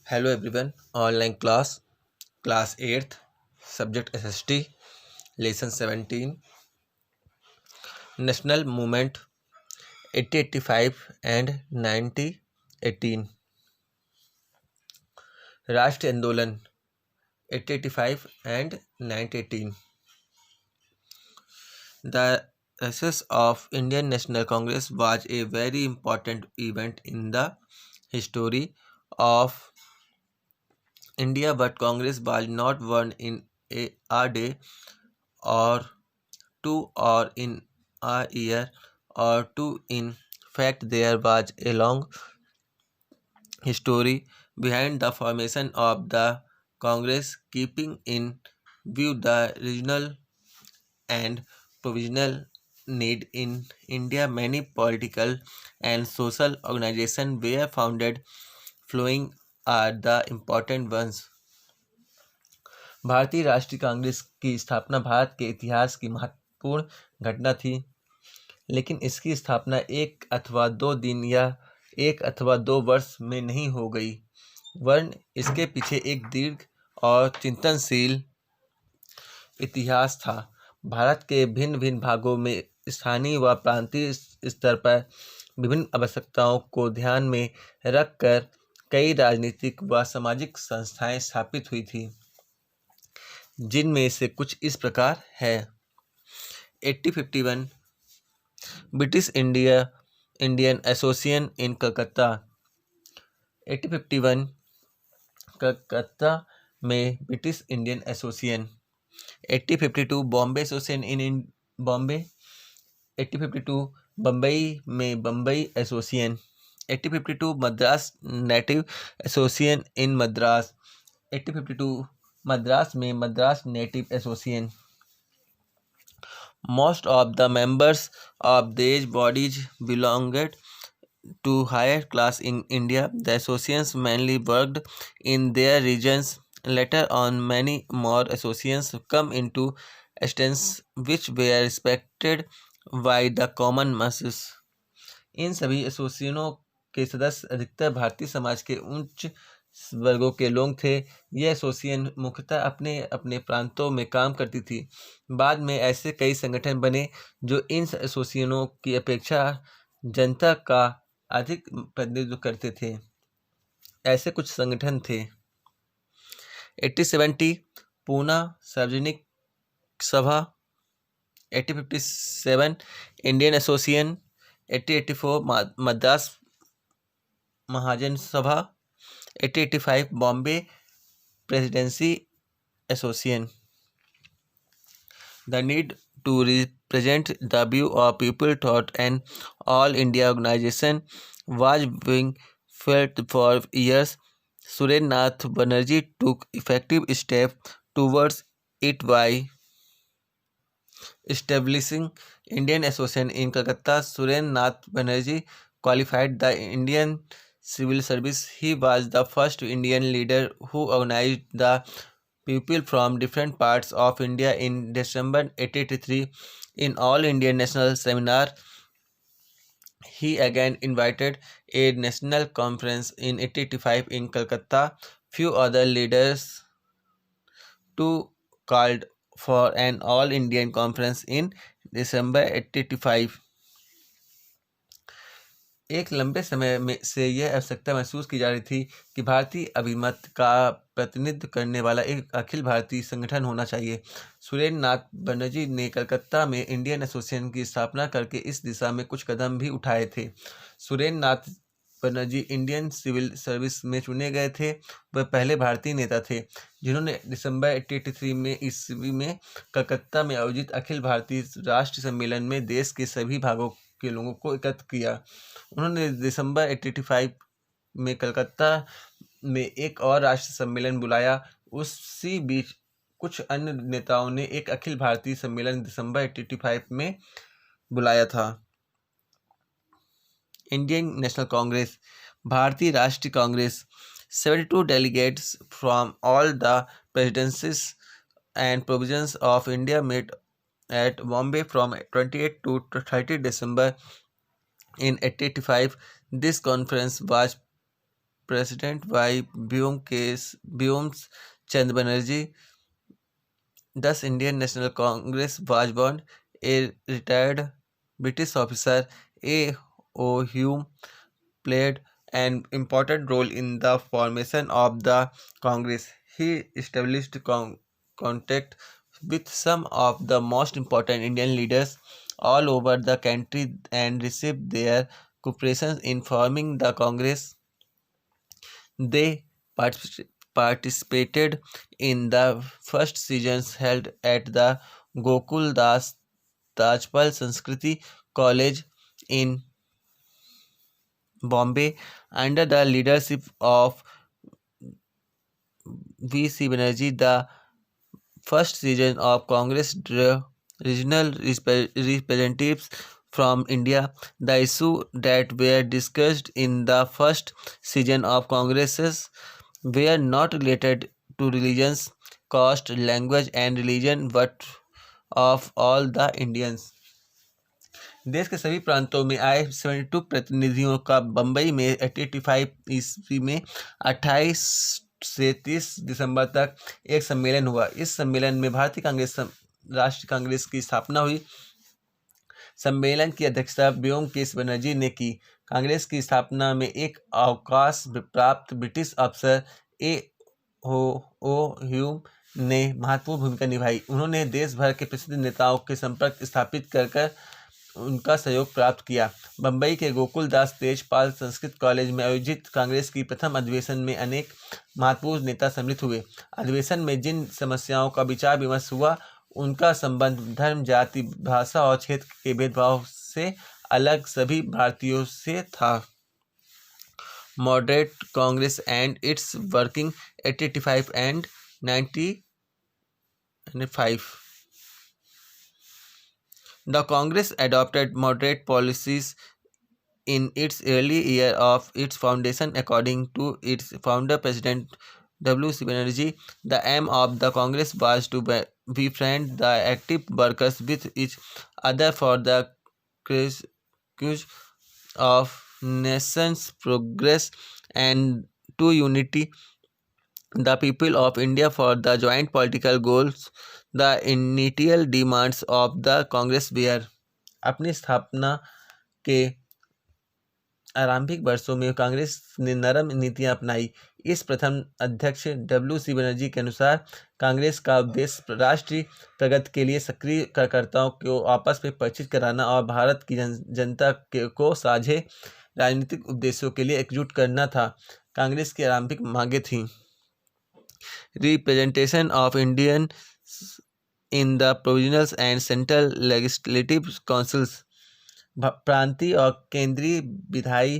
Hello everyone, online class 8th, subject SST, lesson 17, National Movement 1885 and 1918, राष्ट्रीय आंदोलन 1885 and 1918. The success of Indian National Congress was a very important event in the history of India, but Congress was not won in a day or two or in a year or two. In fact, there was a long history behind the formation of the Congress, keeping in view the regional and provisional need in India. Many political and social organizations were founded, flowing are the important ones. भारतीय राष्ट्रीय कांग्रेस की स्थापना भारत के इतिहास की महत्वपूर्ण घटना थी, लेकिन इसकी स्थापना एक अथवा दो दिन या एक अथवा दो वर्ष में नहीं हो गई, वरन इसके पीछे एक दीर्घ और चिंतनशील इतिहास था। भारत के भिन्न भिन्न भागों में स्थानीय व प्रांतीय स्तर पर विभिन्न आवश्यकताओं को ध्यान में रखकर कई राजनीतिक व सामाजिक संस्थाएं स्थापित हुई थी, जिनमें से कुछ इस प्रकार है। 1851 British Indian association in Calcutta. 1851 Calcutta में British Indian association. 1852 Bombay association in Bombay. 1852 Bombay में Bombay association. 1852 Madras native association in Madras. 1852 Madras में Madras native association. Most of the members of these bodies belonged to higher class in India. The associations mainly worked in their regions. Later on, many more associations come into existence which were respected by the common masses. इन सभी एसोसिएशनों के सदस्य अधिकतर भारतीय समाज के उच्च वर्गों के लोग थे। यह एसोसिएशन मुख्यतः अपने अपने प्रांतों में काम करती थी। बाद में ऐसे कई संगठन बने जो इन एसोसिएशनों की अपेक्षा जनता का अधिक प्रतिनिधित्व करते थे। ऐसे कुछ संगठन थे। 1870 पूना सार्वजनिक सभा। 1857 इंडियन एसोसिएशन। 1884 मद्रास महाजन सभा। 1885 Bombay presidency association. The need to represent the view of people thought an all India organization was being felt for years. Surendranath Banerjee took effective steps towards it by establishing Indian Association in Calcutta. Surendranath Banerjee qualified the Indian civil service. He was the first Indian leader who organized the people from different parts of India. In December 1883, in All India National Seminar, he again invited a national conference in 1885 in Calcutta. Few other leaders too called for an All Indian conference in December 1885. एक लंबे समय में से यह आवश्यकता महसूस की जा रही थी कि भारतीय अभिमत का प्रतिनिधित्व करने वाला एक अखिल भारतीय संगठन होना चाहिए। सुरेंद्रनाथ बनर्जी ने कलकत्ता में इंडियन एसोसिएशन की स्थापना करके इस दिशा में कुछ कदम भी उठाए थे। Surendranath Banerjee Indian civil service में चुने गए थे। वह पहले भारतीय नेता थे जिन्होंने दिसंबर 1883 में ईस्वी में कलकत्ता में आयोजित अखिल भारतीय राष्ट्रीय सम्मेलन में देश के सभी भागों के लोगों को एकत्र किया। उन्होंने दिसंबर 1885 में कलकत्ता में एक और राष्ट्रीय सम्मेलन बुलाया। उसी बीच कुछ अन्य नेताओं ने एक अखिल भारतीय सम्मेलन दिसंबर 1885 में बुलाया था। इंडियन नेशनल कांग्रेस, भारतीय राष्ट्रीय Congress. 72 delegates from all the presidencies and provinces of India met at Bombay from 28 to 30 December in 1885. This conference was President by Byom Chand Banerjee. Thus, Indian National Congress was born. A retired British officer, A. O. Hume, played an important role in the formation of the Congress. He established contact with some of the most important Indian leaders all over the country and received their cooperation in forming the Congress. They participated in the first sessions held at the Gokul Das Tajpal Sanskriti College in Bombay under the leadership of V.C. Banerjee. The first session of Congress drew regional representatives from India. The issues that were discussed in the first session of Congresses were not related to religions, caste, language, and religion, but of all the Indians. देश के सभी प्रांतों में आए 72 प्रतिनिधियों का बम्बई में 1885 ईस्वी में 28 से 30 दिसंबर तक एक सम्मेलन हुआ। इस सम्मेलन में भारतीय कांग्रेस राष्ट्रीय कांग्रेस की स्थापना हुई। सम्मेलन की अध्यक्षता ब्योमकेश बनर्जी ने की। कांग्रेस की स्थापना में एक अवकाश प्राप्त ब्रिटिश अफसर ए ओ ह्यूम ने महत्वपूर्ण भूमिका निभाई। उन्होंने देश भर के प्रसिद्ध नेताओं के संपर्क स्थापित कर उनका सहयोग प्राप्त किया। बम्बई के गोकुल दास तेजपाल संस्कृत कॉलेज में आयोजित कांग्रेस की प्रथम अधिवेशन में अनेक महत्वपूर्ण नेता सम्मिलित हुए। अधिवेशन में जिन समस्याओं का विचार विमर्श हुआ उनका संबंध धर्म, जाति, भाषा और क्षेत्र के भेदभाव से अलग सभी भारतीयों से था। Moderate Congress and it's working 1885 and 1905. The Congress adopted moderate policies in its early year of its foundation. According to its founder, President W.C. Banerjee, the aim of the Congress was to befriend the active workers with each other for the cause of nation's progress and to unity the people of India for the joint political goals. The initial demands of the Congress were अपनी स्थापना के आरंभिक वर्षों में कांग्रेस ने नरम नीतियां अपनाई। इस प्रथम अध्यक्ष W.C. बनर्जी के अनुसार कांग्रेस का उद्देश्य राष्ट्रीय प्रगति के लिए सक्रिय कार्यकर्ताओं को आपस में परिचित कराना और भारत की जनता को साझे राजनीतिक उद्देश्यों के लिए एकजुट करना था। कांग्रेस की आरंभिक मांगें थीं: representation of Indian in the provisional and central legislative councils, प्रांतीय और केंद्रीय विधायी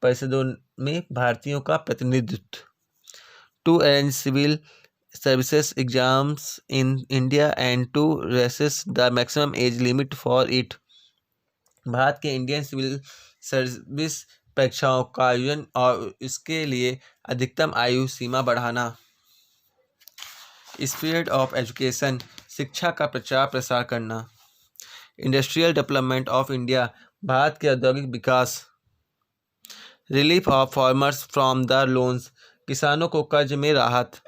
परिषदों में भारतीयों का प्रतिनिधित्व, to arrange civil services exams in India and to raises the maximum age limit for it, Bharat के इंडियन सिविल सर्विस परीक्षाओं का आयोजन और इसके लिए अधिकतम आयु सीमा बढ़ाना। स्पीड ऑफ एजुकेशन, शिक्षा का प्रचार प्रसार करना। Industrial development of India, Bharat के औद्योगिक विकास। Relief of farmers from the loans, किसानों को कर्ज में राहत।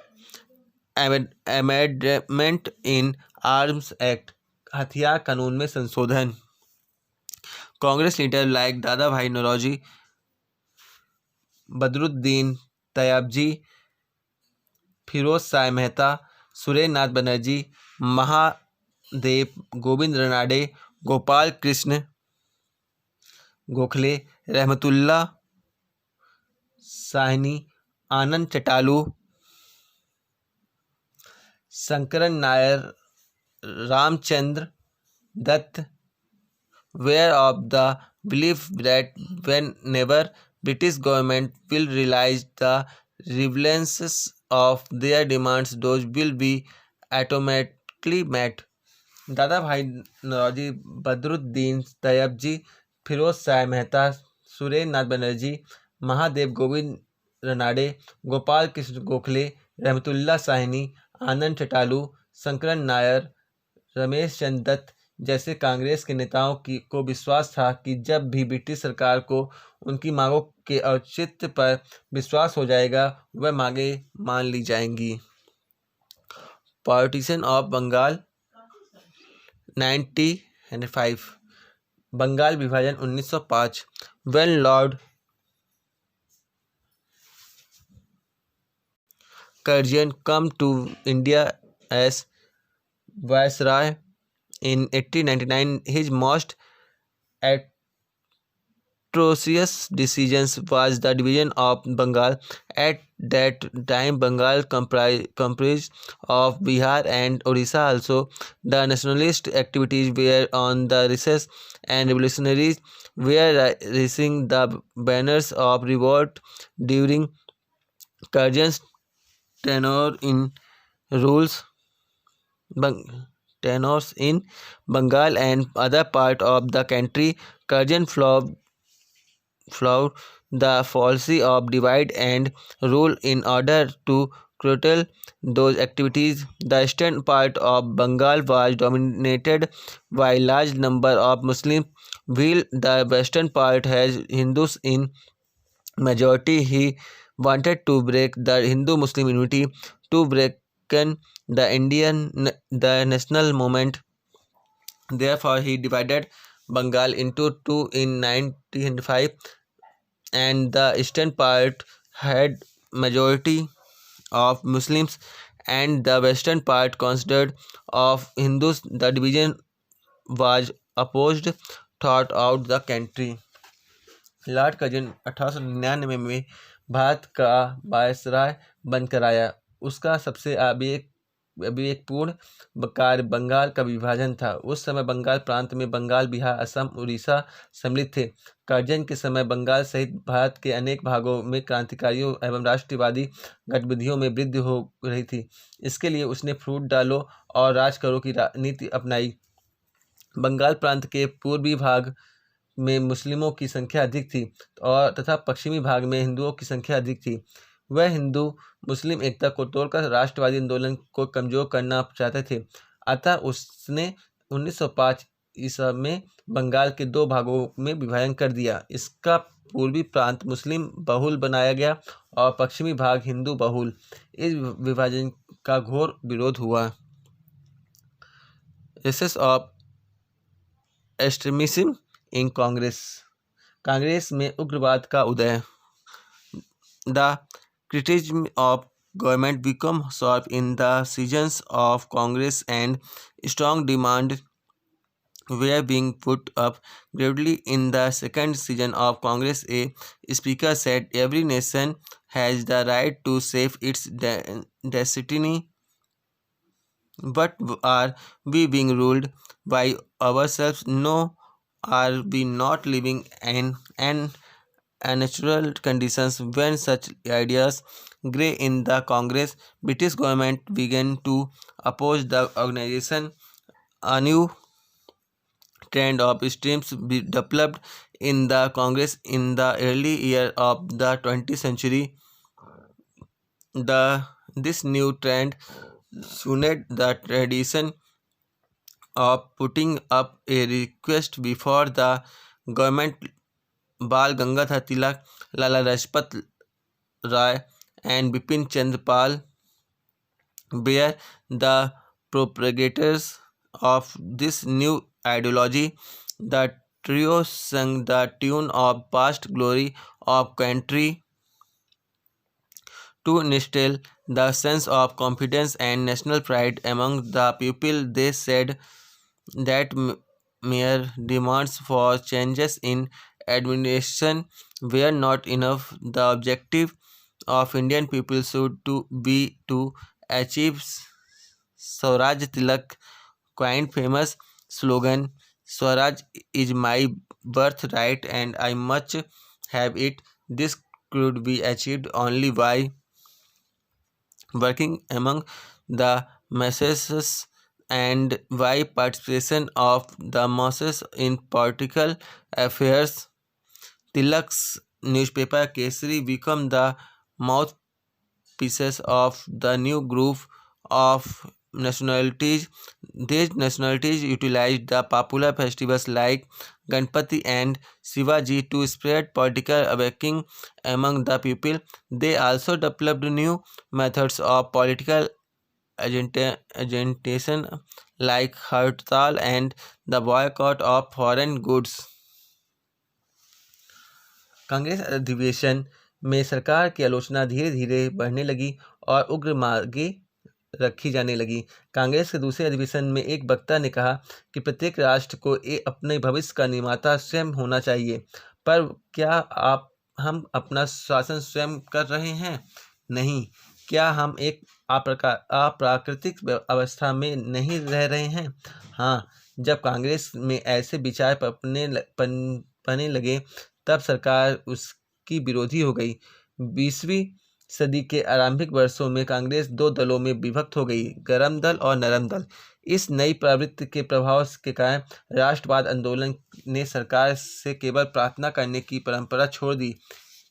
अमेंडमेंट इन आर्म्स एक्ट, हथियार कानून में संशोधन। कांग्रेस लीडर लाइक दादा भाई नौरोजी, बदरुद्दीन तैयबजी, फिरोज शाह मेहता, सुरेंद्र नाथ बनर्जी, महादेव गोविंद रनाडे, गोपाल कृष्ण गोखले, रहमतुल्ला साहनी, आनंद चटालू, Shankaran Nair, Ramchandra Dutt were of the belief that whenever British government will realize the relevances of their demands, those will be automatically met. दादा भाई नौरोजी, बदरुद्दीन तैयबजी, फिरोज शाह मेहता, सुरेंद्र नाथ बनर्जी, महादेव गोविंद रनाडे, गोपाल कृष्ण गोखले, रहमतुल्ला साहनी, आनंद चटालू, शंकरन नायर, रमेश चंद्र दत्त, जैसे कांग्रेस के नेताओं को विश्वास था कि जब भी ब्रिटिश सरकार को उनकी मांगों के औचित्य पर विश्वास हो जाएगा वह मांगें मान ली जाएंगी। Partition of Bengal 1905। बंगाल विभाजन 1905। When Lord Curzon come to India as Viceroy in 1899, his most atrocious decisions was the division of Bengal. At that time, Bengal comprised of Bihar and Odisha also. The nationalist activities were on the recess, and revolutionaries were raising the banners of revolt during Curzon's tenure in rules. Tenors in Bengal and other part of the country. Curzon followed the policy of divide and rule in order to curtail those activities. The eastern part of Bengal was dominated by large number of Muslims, while the western part has Hindus in majority. He wanted to break the Hindu-Muslim unity, to breaken the national movement. Therefore, he divided Bengal into two in 1905, and the eastern part had majority of Muslims and the western part consisted of Hindus. The division was opposed throughout the country. Lord Curzon 1899 में भारत का viceroy बनकर आया। उसका सबसे विवेकपूर्ण कार्य बंगाल का विभाजन था। उस समय बंगाल प्रांत में बंगाल, बिहार, असम, उड़ीसा सम्मिलित थे। कर्जन के समय बंगाल सहित भारत के अनेक भागों में क्रांतिकारियों एवं राष्ट्रवादी गतिविधियों में वृद्धि हो रही थी। इसके लिए उसने फूट डालो और राज करो की नीति अपनाई। बंगाल प्रांत के पूर्वी भाग में मुस्लिमों की संख्या अधिक थी और तथा पश्चिमी भाग में हिंदुओं की संख्या अधिक थी। वह हिंदू मुस्लिम एकता को तोड़कर राष्ट्रवादी आंदोलन को कमजोर करना चाहते थे। अतः उसने 1905 ईस्वी में बंगाल के दो भागों में विभाजन कर दिया। इसका पूर्वी प्रांत मुस्लिम बहुल बनाया गया और पश्चिमी भाग हिंदू बहुल। इस विभाजन का घोर विरोध हुआ। Rises of extremism in Congress में उग्रवाद का उदय। The criticism of government became sharp in the seasons of Congress, and strong demands were being put up. Gradually, in the second season of Congress, a speaker said, "Every nation has the right to save its destiny. But are we being ruled by ourselves? No, are we not living in an unnatural conditions?" When such ideas grew in the Congress, British government began to oppose the organization. A new trend of extremes developed in the Congress in the early year of the 20th century. This new trend suited the tradition of putting up a request before the government. Bal Gangadhar Tilak, Lala Lajpat Rai, and Bipin Chandra Pal were the propagators of this new ideology. The trio sang the tune of past glory of country to instill the sense of confidence and national pride among the people. They said that mere demands for changes in administration were not enough. The objective of Indian people should be to achieve Swaraj. Tilak coined famous slogan, "Swaraj is my birthright and I must have it." This could be achieved only by working among the masses and by participation of the masses in political affairs. Tilak's newspaper Kesari became the mouthpieces of the new group of nationalities. These nationalities utilized the popular festivals like Ganpati and Shivaji to spread political awakening among the people. They also developed new methods of political agitation like hartal and the boycott of foreign goods. Congress अधिवेशन में सरकार की आलोचना धीरे धीरे बढ़ने लगी और उग्र मांगे रखी जाने लगी। कांग्रेस के दूसरे अधिवेशन में एक वक्ता ने कहा कि प्रत्येक राष्ट्र को अपने भविष्य का निर्माता स्वयं होना चाहिए। पर क्या हम अपना शासन स्वयं कर रहे हैं? नहीं। क्या हम एक अप्राकृतिक अवस्था में नहीं रह रहे हैं? हाँ। जब कांग्रेस में ऐसे विचार पनपने लगे तब सरकार उसकी विरोधी हो गई। 20वीं सदी के आरंभिक वर्षों में कांग्रेस दो दलों में विभक्त हो गई, गर्म दल और नरम दल। इस नई प्रवृत्ति के प्रभाव के कारण राष्ट्रवाद आंदोलन ने सरकार से केवल प्रार्थना करने की परंपरा छोड़ दी।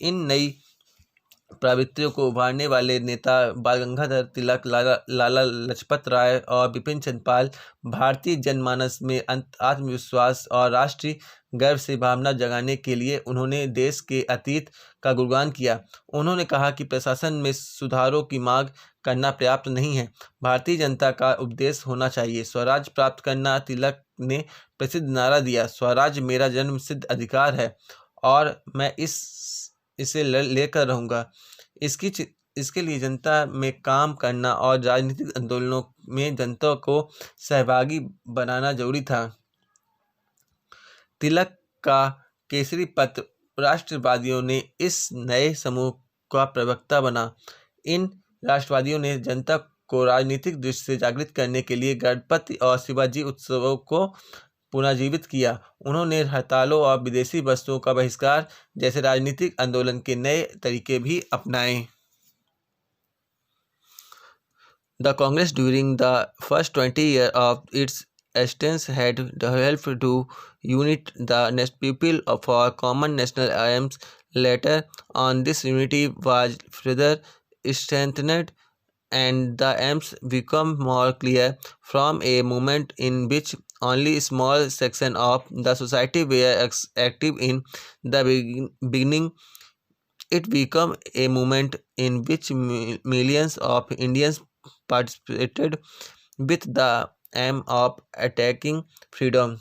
इन नई प्रवृत्तियों को उभारने वाले नेता बाल गंगाधर तिलक, लाला लजपत राय और बिपिन चंद्र पाल भारतीय जनमानस में आत्मविश्वास और राष्ट्रीय गर्व से भावना जगाने के लिए उन्होंने देश के अतीत का गुणगान किया। उन्होंने कहा कि प्रशासन में सुधारों की मांग करना पर्याप्त नहीं है, भारतीय जनता का उपदेश होना चाहिए। स्वराज प्राप्त करना। तिलक ने प्रसिद्ध नारा दिया, स्वराज मेरा जन्मसिद्ध अधिकार है और मैं इसे लेकर रहूँगा। इसके लिए जनता में काम करना और राजनीतिक आंदोलनों में जनता को सहभागी बनाना जरूरी था। तिलक का केसरी पत्र राष्ट्रवादियों ने इस नए समूह का प्रवक्ता बना। इन राष्ट्रवादियों ने जनता को राजनीतिक दृष्टि से जागृत करने के लिए गणपति और शिवाजी उत्सवों को पुनर्जीवित किया। उन्होंने हड़तालों और विदेशी वस्तुओं का बहिष्कार जैसे राजनीतिक आंदोलन के नए तरीके भी अपनाए। The Congress during the first 20 years of its existence had helped to unite the people for common national aims. Later on, this unity was further strengthened and the aims become more clear. From a movement in which only a small section of the society were active in the beginning, it became a movement in which millions of Indians participated with the aim of attacking freedom.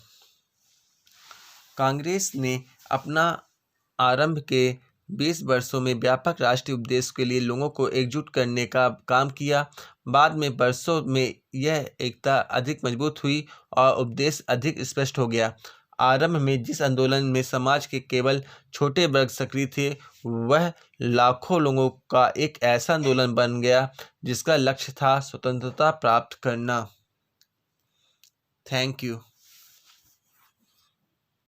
Congress ने अपना आरंभ के 20 वर्षों में व्यापक राष्ट्रीय उपदेश के लिए लोगों को एकजुट करने का काम किया। बाद में वर्षों में यह एकता अधिक मजबूत हुई और उपदेश अधिक स्पष्ट हो गया। आरंभ में जिस आंदोलन में समाज के केवल छोटे वर्ग सक्रिय थे, वह लाखों लोगों का एक ऐसा आंदोलन बन गया जिसका लक्ष्य था स्वतंत्रता प्राप्त करना। Thank you.